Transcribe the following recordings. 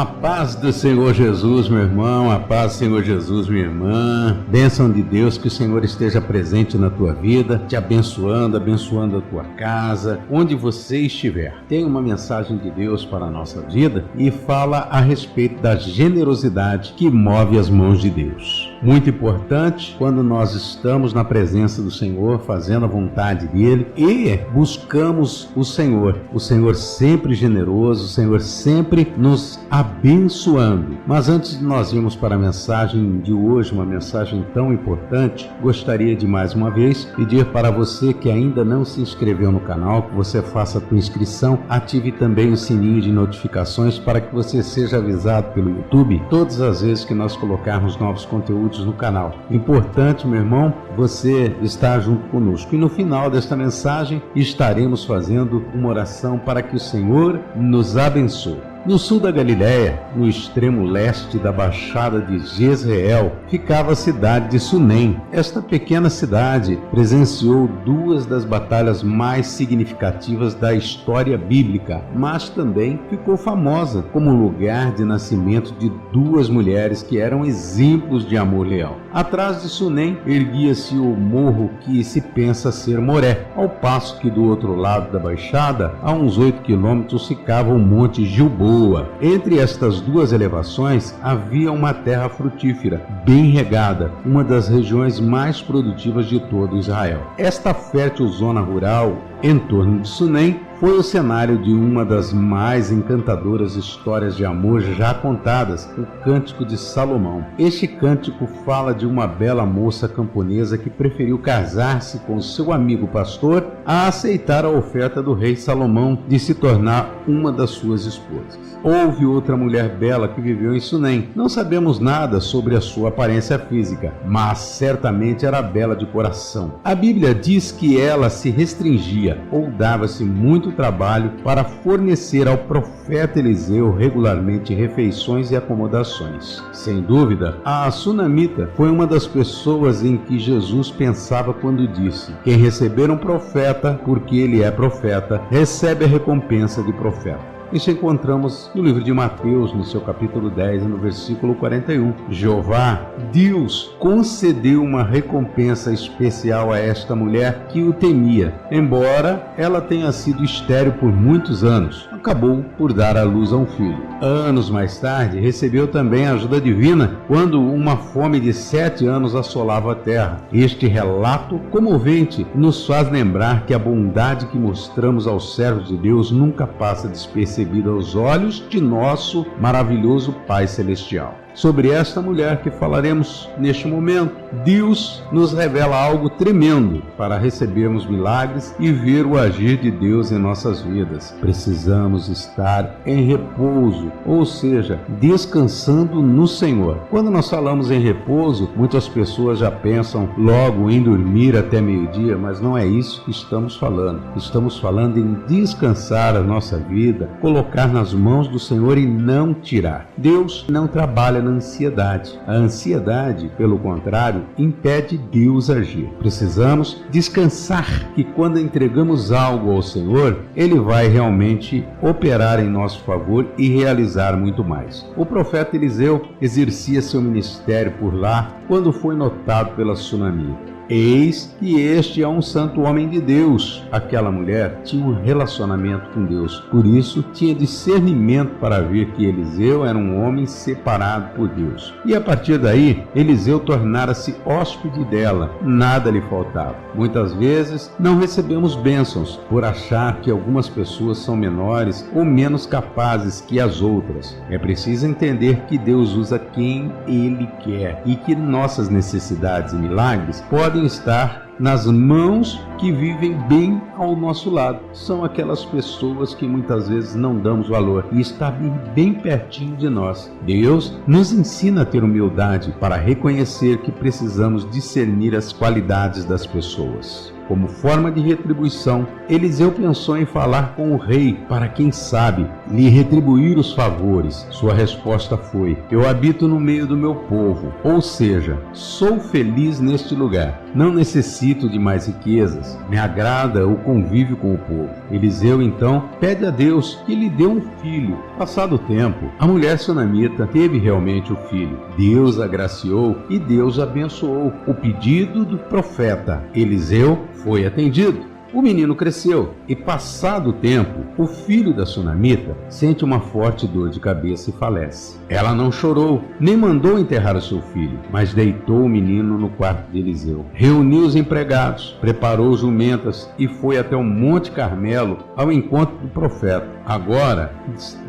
A paz do Senhor Jesus, meu irmão, a paz do Senhor Jesus, minha irmã. Bênção de Deus, que o Senhor esteja presente na tua vida, te abençoando a tua casa, onde você estiver. Tem uma mensagem de Deus para a nossa vida e fala a respeito da generosidade que move as mãos de Deus. Muito importante quando nós estamos na presença do Senhor, fazendo a vontade dele e buscamos o Senhor sempre generoso, o Senhor sempre nos abençoando. Mas antes de nós irmos para a mensagem de hoje, uma mensagem tão importante, gostaria de mais uma vez pedir para você que ainda não se inscreveu no canal, que você faça a tua inscrição, ative também o sininho de notificações para que você seja avisado pelo YouTube todas as vezes que nós colocarmos novos conteúdos no canal. Importante, meu irmão, você estar junto conosco. E no final desta mensagem estaremos fazendo uma oração para que o Senhor nos abençoe. No sul da Galiléia, no extremo leste da Baixada de Jezreel, ficava a cidade de Sunem. Esta pequena cidade presenciou duas das batalhas mais significativas da história bíblica, mas também ficou famosa como lugar de nascimento de duas mulheres que eram exemplos de amor leal. Atrás de Sunem erguia-se o morro que se pensa ser Moré, ao passo que do outro lado da Baixada, a uns 8 quilômetros, ficava o Monte Gilboa. Entre estas duas elevações havia uma terra frutífera, bem regada, uma das regiões mais produtivas de todo Israel. Esta fértil zona rural em torno de Sunem foi o cenário de uma das mais encantadoras histórias de amor já contadas, o Cântico de Salomão. Este cântico fala de uma bela moça camponesa que preferiu casar-se com seu amigo pastor a aceitar a oferta do rei Salomão de se tornar uma das suas esposas. Houve outra mulher bela que viveu em Sunem. Não sabemos nada sobre a sua aparência física, mas certamente era bela de coração. A Bíblia diz que ela se restringia ou dava-se muito trabalho para fornecer ao profeta Eliseu regularmente refeições e acomodações. Sem dúvida, a sunamita foi uma das pessoas em que Jesus pensava quando disse: quem receber um profeta, porque ele é profeta, recebe a recompensa de profeta. Isso encontramos no livro de Mateus, no seu capítulo 10, no versículo 41. Jeová, Deus, concedeu uma recompensa especial a esta mulher que o temia. Embora ela tenha sido estéril por muitos anos, acabou por dar à luz a um filho. Anos mais tarde, recebeu também a ajuda divina quando uma fome de 7 anos assolava a terra. Este relato comovente nos faz lembrar que a bondade que mostramos aos servos de Deus nunca passa despercebida aos olhos de nosso maravilhoso Pai Celestial. Sobre esta mulher que falaremos neste momento, Deus nos revela algo tremendo para recebermos milagres e ver o agir de Deus em nossas vidas. Precisamos estar em repouso, ou seja, descansando no Senhor. Quando nós falamos em repouso, muitas pessoas já pensam logo em dormir até meio-dia, mas não é isso que estamos falando. Estamos falando em descansar a nossa vida, colocar nas mãos do Senhor e não tirar. Deus não trabalha na ansiedade. A ansiedade, pelo contrário, impede Deus agir. Precisamos descansar que quando entregamos algo ao Senhor, Ele vai realmente operar em nosso favor e realizar muito mais. O profeta Eliseu exercia seu ministério por lá quando foi notado pela sunamita. Eis que este é um santo homem de Deus. Aquela mulher tinha um relacionamento com Deus, por isso tinha discernimento para ver que Eliseu era um homem separado por Deus. E a partir daí, Eliseu tornara-se hóspede dela, nada lhe faltava. Muitas vezes não recebemos bênçãos por achar que algumas pessoas são menores ou menos capazes que as outras. É preciso entender que Deus usa quem Ele quer e que nossas necessidades e milagres podem estar nas mãos que vivem bem ao nosso lado. São aquelas pessoas que muitas vezes não damos valor e está bem pertinho de nós. Deus nos ensina a ter humildade para reconhecer que precisamos discernir as qualidades das pessoas. Como forma de retribuição, Eliseu pensou em falar com o rei para, quem sabe, lhe retribuir os favores. Sua resposta foi: eu habito no meio do meu povo, ou seja, sou feliz neste lugar. não necessito de mais riquezas, me agrada o convívio com o povo. Eliseu então pede a Deus que lhe dê um filho. Passado o tempo, a mulher sunamita teve realmente o filho. Deus agraciou e Deus abençoou. O pedido do profeta Eliseu foi atendido. O menino cresceu e, passado o tempo, o filho da sunamita sente uma forte dor de cabeça e falece. Ela não chorou, nem mandou enterrar o seu filho, mas deitou o menino no quarto de Eliseu. Reuniu os empregados, preparou jumentas e foi até o Monte Carmelo ao encontro do profeta. Agora,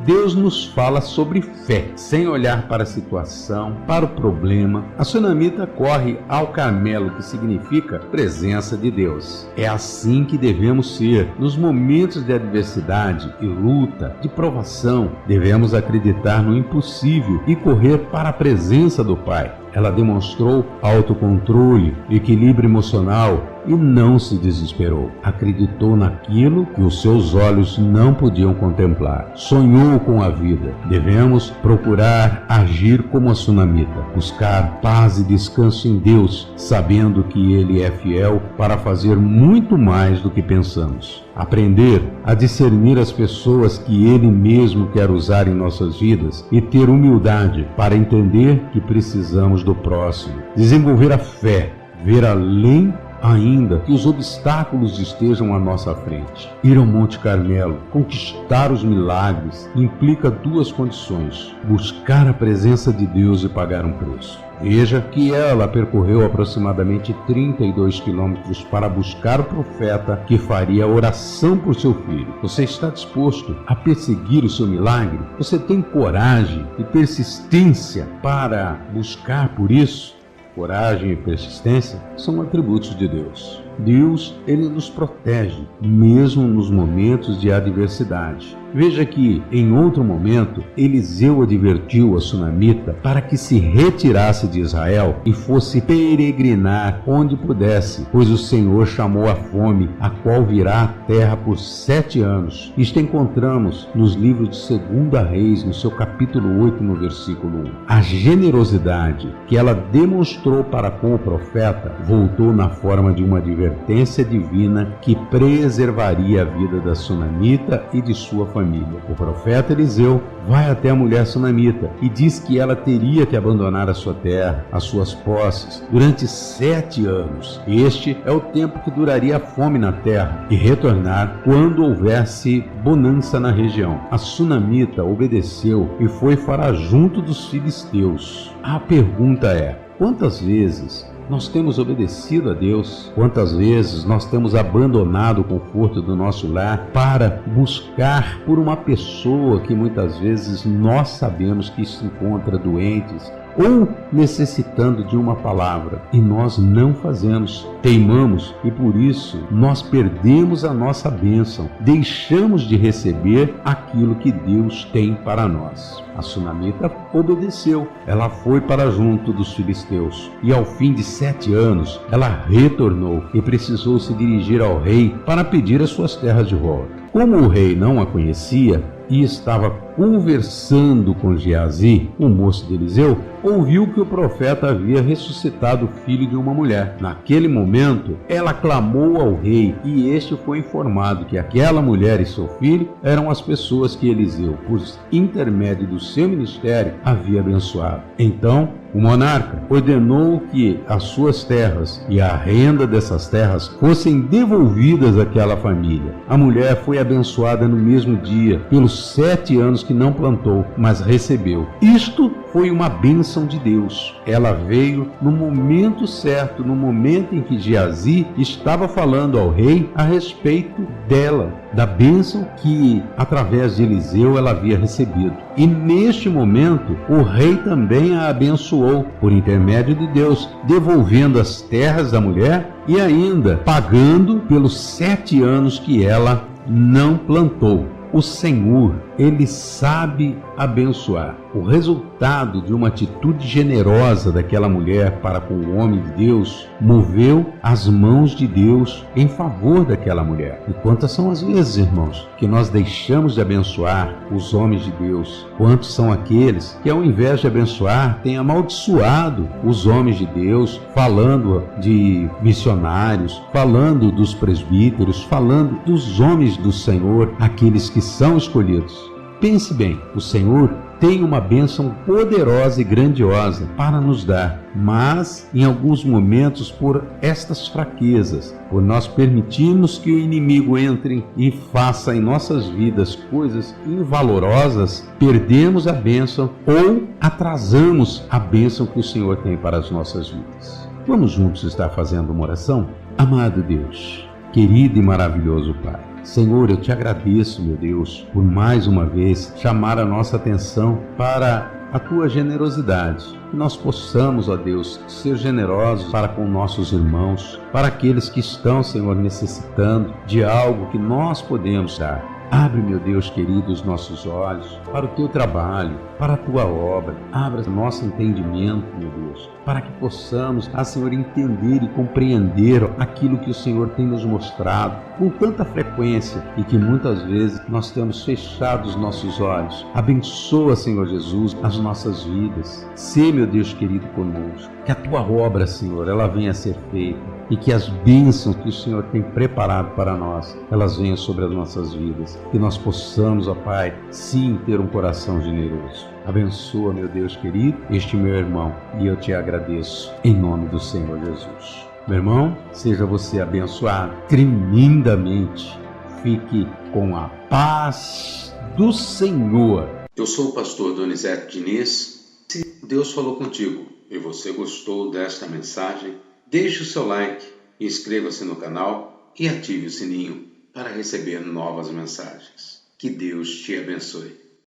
Deus nos fala sobre fé, sem olhar para a situação, para o problema. A sunamita corre ao Carmelo, que significa presença de Deus. É assim que devemos ser. Nos momentos de adversidade e luta, de provação, devemos acreditar no impossível e correr para a presença do Pai. Ela demonstrou autocontrole, equilíbrio emocional e não se desesperou. Acreditou naquilo que os seus olhos não podiam contemplar. Sonhou com a vida. Devemos procurar agir como a sunamita, buscar paz e descanso em Deus, sabendo que Ele é fiel para fazer muito mais do que pensamos. Aprender a discernir as pessoas que Ele mesmo quer usar em nossas vidas e ter humildade para entender que precisamos do próximo. Desenvolver a fé, ver além ainda que os obstáculos estejam à nossa frente. Ir ao Monte Carmelo, conquistar os milagres, implica duas condições: buscar a presença de Deus e pagar um preço. Veja que ela percorreu aproximadamente 32 quilômetros para buscar o profeta que faria oração por seu filho. Você está disposto a perseguir o seu milagre? Você tem coragem e persistência para buscar por isso? Coragem e persistência são atributos de Deus. Deus, Ele nos protege, mesmo nos momentos de adversidade. Veja que, em outro momento, Eliseu advertiu a sunamita para que se retirasse de Israel e fosse peregrinar onde pudesse, pois o Senhor chamou a fome, a qual virá à terra por 7 anos. Isto encontramos nos livros de 2 Reis, no seu capítulo 8, no versículo 1. A generosidade que ela demonstrou para com o profeta voltou na forma de uma advertência divina que preservaria a vida da sunamita e de sua família. O profeta Eliseu vai até a mulher sunamita e diz que ela teria que abandonar a sua terra, as suas posses, durante 7 anos. Este é o tempo que duraria a fome na terra e retornar quando houvesse bonança na região. A sunamita obedeceu e foi para junto dos filisteus. A pergunta é: quantas vezes nós temos obedecido a Deus? Quantas vezes nós temos abandonado o conforto do nosso lar para buscar por uma pessoa que muitas vezes nós sabemos que se encontra doentes ou necessitando de uma palavra, e nós não fazemos, teimamos, e por isso nós perdemos a nossa bênção, deixamos de receber aquilo que Deus tem para nós. A sunamita obedeceu, ela foi para junto dos filisteus, e ao fim de 7 anos ela retornou e precisou se dirigir ao rei para pedir as suas terras de volta. Como o rei não a conhecia e estava conversando com Geazi, o moço de Eliseu, ouviu que o profeta havia ressuscitado o filho de uma mulher. Naquele momento, ela clamou ao rei e este foi informado que aquela mulher e seu filho eram as pessoas que Eliseu, por intermédio do seu ministério, havia abençoado. Então, o monarca ordenou que as suas terras e a renda dessas terras fossem devolvidas àquela família. A mulher foi abençoada no mesmo dia, pelos 7 anos que não plantou, mas recebeu. Isto foi uma bênção de Deus. Ela veio no momento certo, no momento em que Geazi estava falando ao rei a respeito dela, da bênção que, através de Eliseu, ela havia recebido. E neste momento, o rei também a abençoou, por intermédio de Deus, devolvendo as terras da mulher e ainda pagando pelos 7 anos que ela não plantou. O Senhor, Ele sabe abençoar. O resultado de uma atitude generosa daquela mulher para com o homem de Deus moveu as mãos de Deus em favor daquela mulher. E quantas são as vezes, irmãos, que nós deixamos de abençoar os homens de Deus? Quantos são aqueles que, ao invés de abençoar, têm amaldiçoado os homens de Deus, falando de missionários, falando dos presbíteros, falando dos homens do Senhor, aqueles que são escolhidos? Pense bem, o Senhor tem uma bênção poderosa e grandiosa para nos dar, mas em alguns momentos, por estas fraquezas, por nós permitirmos que o inimigo entre e faça em nossas vidas coisas invalorosas, perdemos a bênção ou atrasamos a bênção que o Senhor tem para as nossas vidas. Vamos juntos estar fazendo uma oração? Amado Deus, querido e maravilhoso Pai, Senhor, eu te agradeço, meu Deus, por mais uma vez chamar a nossa atenção para a tua generosidade. Que nós possamos, ó Deus, ser generosos para com nossos irmãos, para aqueles que estão, Senhor, necessitando de algo que nós podemos dar. Abre, meu Deus querido, os nossos olhos para o teu trabalho, para a tua obra. Abra nosso entendimento, meu Deus, para que possamos, Senhor, entender e compreender aquilo que o Senhor tem nos mostrado com tanta frequência e que muitas vezes nós temos fechado os nossos olhos. Abençoa, Senhor Jesus, as nossas vidas. Sê, meu Deus querido, conosco. Que a tua obra, Senhor, ela venha a ser feita e que as bênçãos que o Senhor tem preparado para nós, elas venham sobre as nossas vidas. Que nós possamos, ó Pai, sim, ter um coração generoso. Abençoa, meu Deus querido, este meu irmão, e eu te agradeço em nome do Senhor Jesus. Meu irmão, seja você abençoado tremendamente. Fique com a paz do Senhor. Eu sou o pastor Donizete Diniz. Se Deus falou contigo e você gostou desta mensagem, deixe o seu like, inscreva-se no canal e ative o sininho para receber novas mensagens. Que Deus te abençoe.